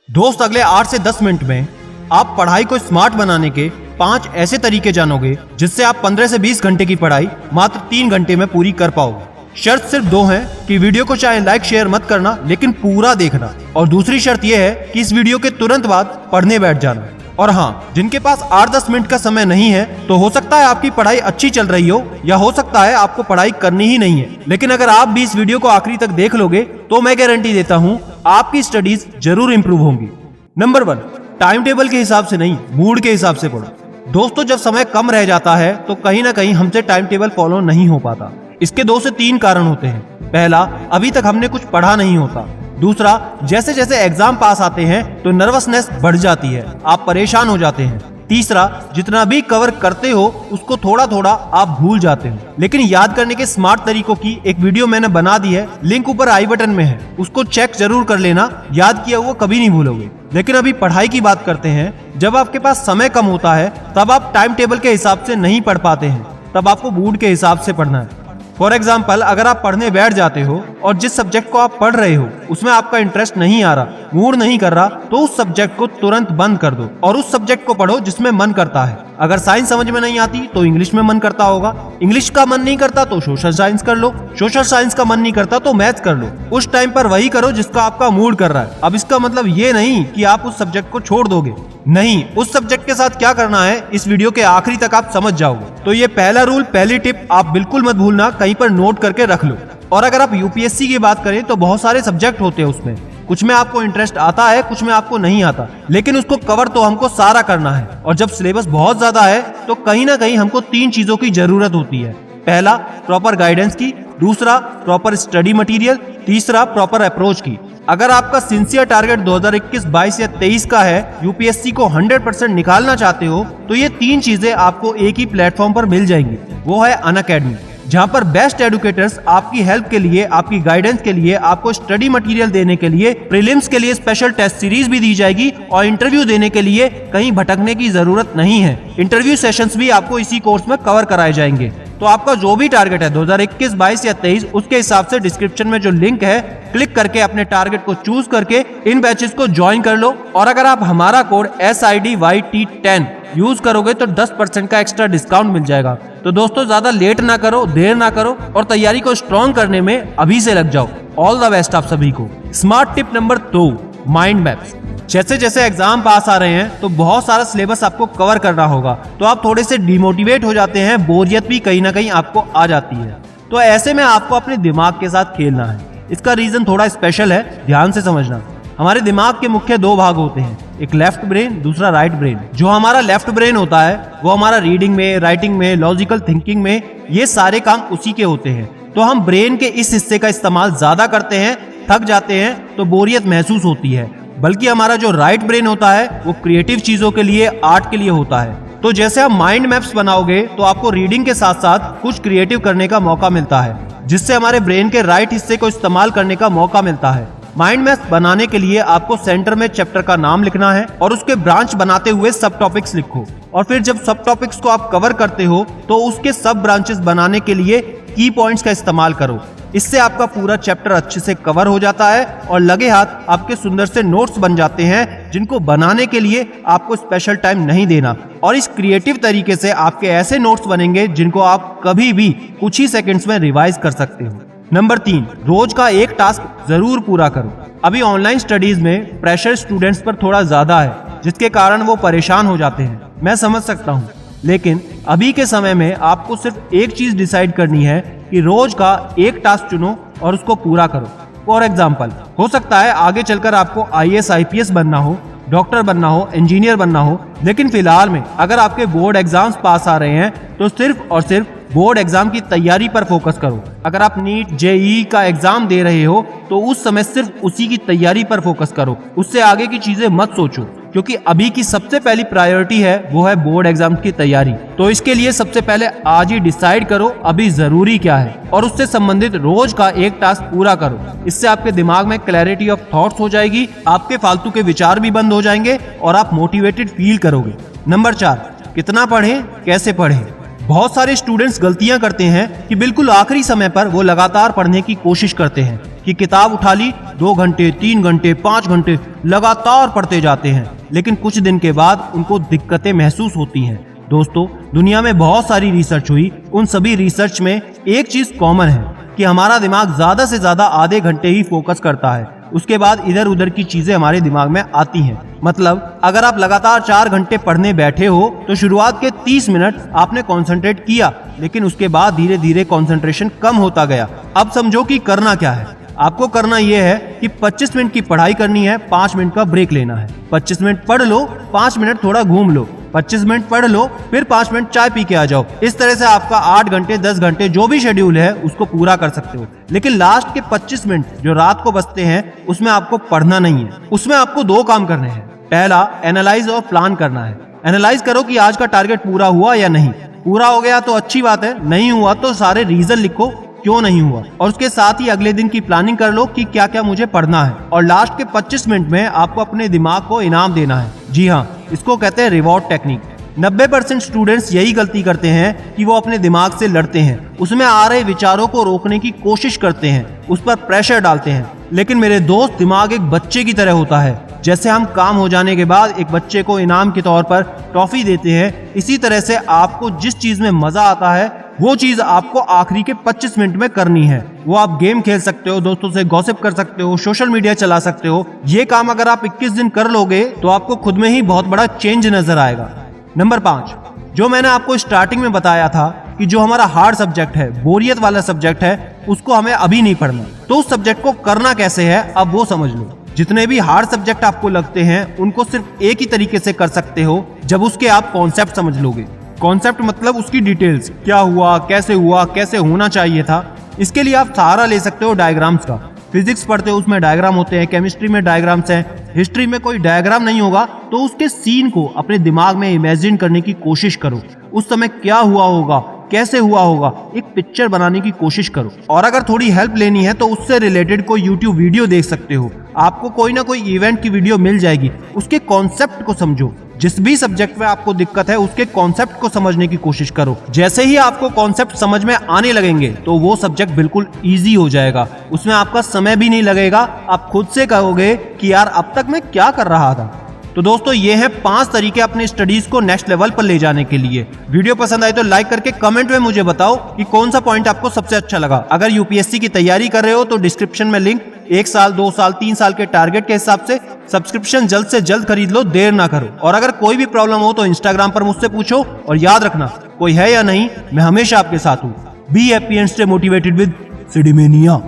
दोस्त, अगले 8 से 10 मिनट में आप पढ़ाई को स्मार्ट बनाने के 5 ऐसे तरीके जानोगे जिससे आप 15 से 20 घंटे की पढ़ाई मात्र 3 घंटे में पूरी कर पाओगे। शर्त सिर्फ 2 है कि वीडियो को चाहे लाइक शेयर मत करना, लेकिन पूरा देखना। और दूसरी शर्त यह है कि इस वीडियो के तुरंत बाद पढ़ने बैठ जाना। और हाँ, जिनके पास 8-10 मिनट का समय नहीं है तो हो सकता है आपकी पढ़ाई अच्छी चल रही हो, या हो सकता है आपको पढ़ाई करनी ही नहीं है, लेकिन अगर आप भी इस वीडियो को आखिरी तक देख लोगे तो मैं गारंटी देता हूँ आपकी स्टडीज जरूर इंप्रूव होंगी। नंबर 1, टाइम टेबल के हिसाब से नहीं, मूड के हिसाब से पढ़ो। दोस्तों, जब समय कम रह जाता है तो कहीं ना कहीं हमसे टाइम टेबल फॉलो नहीं हो पाता। इसके 2 से 3 कारण होते हैं। पहला, अभी तक हमने कुछ पढ़ा नहीं होता। दूसरा, जैसे जैसे एग्जाम पास आते हैं तो नर्वसनेस बढ़ जाती है, आप परेशान हो जाते हैं। तीसरा, जितना भी कवर करते हो उसको थोड़ा थोड़ा आप भूल जाते हो। लेकिन याद करने के स्मार्ट तरीकों की एक वीडियो मैंने बना दी है, लिंक ऊपर आई बटन में है, उसको चेक जरूर कर लेना। याद किया हुआ कभी नहीं भूलोगे। लेकिन अभी पढ़ाई की बात करते हैं। जब आपके पास समय कम होता है तब आप टाइम टेबल के हिसाब से नहीं पढ़ पाते हैं, तब आपको मूड के हिसाब से पढ़ना है। फॉर एग्जाम्पल, अगर आप पढ़ने बैठ जाते हो और जिस सब्जेक्ट को आप पढ़ रहे हो उसमें आपका इंटरेस्ट नहीं आ रहा, मूड नहीं कर रहा, तो उस सब्जेक्ट को तुरंत बंद कर दो और उस सब्जेक्ट को पढ़ो जिसमें मन करता है। अगर साइंस समझ में नहीं आती तो इंग्लिश में मन करता होगा, इंग्लिश का मन नहीं करता तो सोशल साइंस कर लो, सोशल साइंस का मन नहीं करता तो मैथ्स कर लो। उस टाइम पर वही करो जिसका आपका मूड कर रहा है। अब इसका मतलब ये नहीं कि आप उस सब्जेक्ट को छोड़ दोगे, नहीं, उस सब्जेक्ट के साथ क्या करना है इस वीडियो के आखिरी तक आप समझ जाओगे। तो ये पहला रूल, पहली टिप आप बिल्कुल मत भूलना, कहीं पर नोट करके रख लो। और अगर आप यूपीएससी की बात करें तो बहुत सारे सब्जेक्ट होते हैं उसमें, कुछ में आपको इंटरेस्ट आता है, कुछ में आपको नहीं आता, लेकिन उसको कवर तो हमको सारा करना है। और जब सिलेबस बहुत ज्यादा है तो कहीं ना कहीं हमको 3 चीजों की जरूरत होती है। पहला, प्रॉपर गाइडेंस की। दूसरा, प्रॉपर स्टडी मटेरियल। तीसरा, प्रॉपर अप्रोच की। अगर आपका सिंसियर टारगेट 2021, 22 या 23 का है, यूपीएससी को 100% निकालना चाहते हो, तो ये 3 चीजें आपको एक ही प्लेटफॉर्म पर मिल जाएंगी। वो है अनअकैडमी, जहां पर बेस्ट एडुकेटर्स आपकी हेल्प के लिए, आपकी गाइडेंस के लिए, आपको स्टडी मटेरियल देने के लिए, प्रीलिम्स के लिए स्पेशल टेस्ट सीरीज भी दी जाएगी और इंटरव्यू देने के लिए कहीं भटकने की जरूरत नहीं है। इंटरव्यू सेशंस भी आपको इसी कोर्स में कवर कराए जाएंगे। तो आपका जो भी टारगेट है 2021, 22 या 23, उसके हिसाब से डिस्क्रिप्शन में जो लिंक है, क्लिक करके अपने टारगेट को चूज करके इन बैचेस को ज्वाइन कर लो। और अगर आप हमारा कोड SIDYT10 यूज करोगे तो 10% का एक्स्ट्रा डिस्काउंट मिल जाएगा। तो दोस्तों, ज्यादा लेट ना करो, देर ना करो और तैयारी को स्ट्रॉन्ग करने में अभी से लग जाओ। ऑल द बेस्ट आप सभी को। Smart tip number 2, mind maps. जैसे जैसे एग्जाम पास आ रहे हैं तो बहुत सारा सिलेबस आपको कवर करना होगा, तो आप थोड़े से डिमोटिवेट हो जाते हैं, बोरियत भी कहीं ना कहीं आपको आ जाती है। तो ऐसे में आपको अपने दिमाग के साथ खेलना है। इसका रीजन थोड़ा स्पेशल है, ध्यान से समझना। हमारे दिमाग के मुख्य 2 भाग होते हैं, एक लेफ्ट ब्रेन, दूसरा राइट ब्रेन। जो हमारा लेफ्ट ब्रेन होता है वो हमारा रीडिंग में, राइटिंग में, लॉजिकल थिंकिंग में, ये सारे काम उसी के होते हैं। तो हम ब्रेन के इस हिस्से का इस्तेमाल ज्यादा करते हैं, थक जाते हैं तो बोरियत महसूस होती है। बल्कि हमारा जो राइट ब्रेन होता है वो क्रिएटिव चीजों के लिए, आर्ट के लिए होता है। तो जैसे आप माइंड मैप्स बनाओगे तो आपको रीडिंग के साथ साथ कुछ क्रिएटिव करने का मौका मिलता है, जिससे हमारे ब्रेन के राइट हिस्से को इस्तेमाल करने का मौका मिलता है। माइंड मैप्स बनाने के लिए आपको सेंटर में चैप्टर का नाम लिखना है और उसके ब्रांच बनाते हुए सब टॉपिक्स लिखो। और फिर जब सब टॉपिक्स को आप कवर करते हो तो उसके सब ब्रांचेस बनाने के लिए की पॉइंट्स का इस्तेमाल करो। इससे आपका पूरा चैप्टर अच्छे से कवर हो जाता है और लगे हाथ आपके सुंदर से नोट्स बन जाते हैं, जिनको बनाने के लिए आपको स्पेशल टाइम नहीं देना। और इस क्रिएटिव तरीके से आपके ऐसे नोट्स बनेंगे जिनको आप कभी भी कुछ ही सेकंड्स में रिवाइज कर सकते हो। नंबर 3, रोज का एक टास्क जरूर पूरा करो। अभी ऑनलाइन स्टडीज में प्रेशर स्टूडेंट्स पर थोड़ा ज्यादा है, जिसके कारण वो परेशान हो जाते हैं, मैं समझ सकता हूँ। लेकिन अभी के समय में आपको सिर्फ एक चीज डिसाइड करनी है कि रोज का एक टास्क चुनो और उसको पूरा करो। फॉर एग्जाम्पल, हो सकता है आगे चलकर आपको IAS IPS बनना हो, डॉक्टर बनना हो, इंजीनियर बनना हो, लेकिन फिलहाल में अगर आपके बोर्ड एग्जाम्स पास आ रहे हैं तो सिर्फ और सिर्फ बोर्ड एग्जाम की तैयारी पर फोकस करो। अगर आप नीट, JEE का एग्जाम दे रहे हो तो उस समय सिर्फ उसी की तैयारी पर फोकस करो, उससे आगे की चीजें मत सोचो, क्योंकि अभी की सबसे पहली प्रायोरिटी है वो है बोर्ड एग्जाम की तैयारी। तो इसके लिए सबसे पहले आज ही डिसाइड करो अभी जरूरी क्या है और उससे संबंधित रोज का एक टास्क पूरा करो। इससे आपके दिमाग में क्लैरिटी ऑफ थॉट्स हो जाएगी, आपके फालतू के विचार भी बंद हो जाएंगे और आप मोटिवेटेड फील करोगे। नंबर 4, कितना पढ़ें, कैसे पढ़ें। बहुत सारे स्टूडेंट्स गलतियां करते हैं कि बिल्कुल आखिरी समय पर वो लगातार पढ़ने की कोशिश करते हैं, कि किताब उठा ली, 2 घंटे 3 घंटे 5 घंटे लगातार पढ़ते जाते हैं, लेकिन कुछ दिन के बाद उनको दिक्कतें महसूस होती हैं। दोस्तों, दुनिया में बहुत सारी रिसर्च हुई, उन सभी रिसर्च में एक चीज कॉमन है कि हमारा दिमाग ज्यादा से ज्यादा आधे घंटे ही फोकस करता है, उसके बाद इधर उधर की चीजें हमारे दिमाग में आती हैं। मतलब अगर आप लगातार 4 घंटे पढ़ने बैठे हो तो शुरुआत के 30 मिनट आपने कंसंट्रेट किया, लेकिन उसके बाद धीरे धीरे कंसंट्रेशन कम होता गया। अब समझो कि करना क्या है। आपको करना यह है कि 25 मिनट की पढ़ाई करनी है, 5 मिनट का ब्रेक लेना है। 25 मिनट पढ़ लो, 5 मिनट थोड़ा घूम लो, 25 मिनट पढ़ लो, फिर 5 मिनट चाय पी के आ जाओ। इस तरह से आपका 8 घंटे 10 घंटे जो भी शेड्यूल है उसको पूरा कर सकते हो। लेकिन लास्ट के 25 मिनट जो रात को बचते हैं उसमें आपको पढ़ना नहीं है, उसमें आपको 2 काम करने हैं। पहला, एनालाइज और प्लान करना है। एनालाइज करो कि आज का टारगेट पूरा हुआ या नहीं। पूरा हो गया तो अच्छी बात है, नहीं हुआ तो सारे रीजन लिखो क्यों नहीं हुआ, और उसके साथ ही अगले दिन की प्लानिंग कर लो कि क्या क्या मुझे पढ़ना है। और लास्ट के 25 मिनट में आपको अपने दिमाग को इनाम देना है। जी हाँ, इसको कहते हैं रिवॉर्ड टेक्निक। 90% स्टूडेंट्स यही गलती करते हैं कि वो अपने दिमाग से लड़ते हैं, उसमें आ रहे विचारों को रोकने की कोशिश करते हैं, उस पर प्रेशर डालते हैं। लेकिन मेरे दोस्त, दिमाग एक बच्चे की तरह होता है। जैसे हम काम हो जाने के बाद एक बच्चे को इनाम के तौर पर टॉफी देते हैं, इसी तरह से आपको जिस चीज में मजा आता है वो चीज आपको आखिरी के 25 मिनट में करनी है। वो आप गेम खेल सकते हो, दोस्तों से गॉसिप कर सकते हो, सोशल मीडिया चला सकते हो। ये काम अगर आप 21 दिन कर लोगे तो आपको खुद में ही बहुत बड़ा चेंज नजर आएगा। नंबर 5, जो मैंने आपको स्टार्टिंग में बताया था कि जो हमारा हार्ड सब्जेक्ट है, बोरियत वाला सब्जेक्ट है, उसको हमें अभी नहीं पढ़ना। तो उस सब्जेक्ट को करना कैसे है अब वो समझ लो। जितने भी हार्ड सब्जेक्ट आपको लगते हैं उनको सिर्फ एक ही तरीके से कर सकते हो जब उसके आप कॉन्सेप्ट समझ लोगे। कॉन्सेप्ट मतलब उसकी डिटेल्स, क्या हुआ, कैसे होना चाहिए था। इसके लिए आप सहारा ले सकते हो डायग्राम्स का। फिजिक्स पढ़ते हो उसमें डायग्राम होते हैं, केमिस्ट्री में डायग्राम्स हैं, हिस्ट्री में कोई डायग्राम नहीं होगा तो उसके सीन को अपने दिमाग में इमेजिन करने की कोशिश करो। उस समय क्या हुआ होगा, कैसे हुआ होगा, एक पिक्चर बनाने की कोशिश करो। और अगर थोड़ी हेल्प लेनी है तो उससे रिलेटेड कोई यूट्यूब वीडियो देख सकते हो। आपको कोई ना कोई इवेंट की वीडियो मिल जाएगी, उसके कॉन्सेप्ट को समझो। जिस भी सब्जेक्ट में आपको दिक्कत है उसके कॉन्सेप्ट को समझने की कोशिश करो। जैसे ही आपको कॉन्सेप्ट समझ में आने लगेंगे तो वो सब्जेक्ट बिल्कुल इजी हो जाएगा, उसमें आपका समय भी नहीं लगेगा। आप खुद से कहोगे कि यार अब तक मैं क्या कर रहा था। तो दोस्तों, ये हैं 5 तरीके अपने स्टडीज को नेक्स्ट लेवल पर ले जाने के लिए। वीडियो पसंद आए तो लाइक करके कमेंट में मुझे बताओ कि कौन सा पॉइंट आपको सबसे अच्छा लगा। अगर यूपीएससी की तैयारी कर रहे हो तो डिस्क्रिप्शन में लिंक 1 साल 2 साल 3 साल के टारगेट के हिसाब से सब्सक्रिप्शन जल्द से जल्द खरीद लो, देर ना करो। और अगर कोई भी प्रॉब्लम हो तो इंस्टाग्राम पर मुझसे पूछो, और याद रखना कोई है या नहीं, मैं हमेशा आपके साथ हूँ। Be happy and stay motivated with सिडीमेनिया।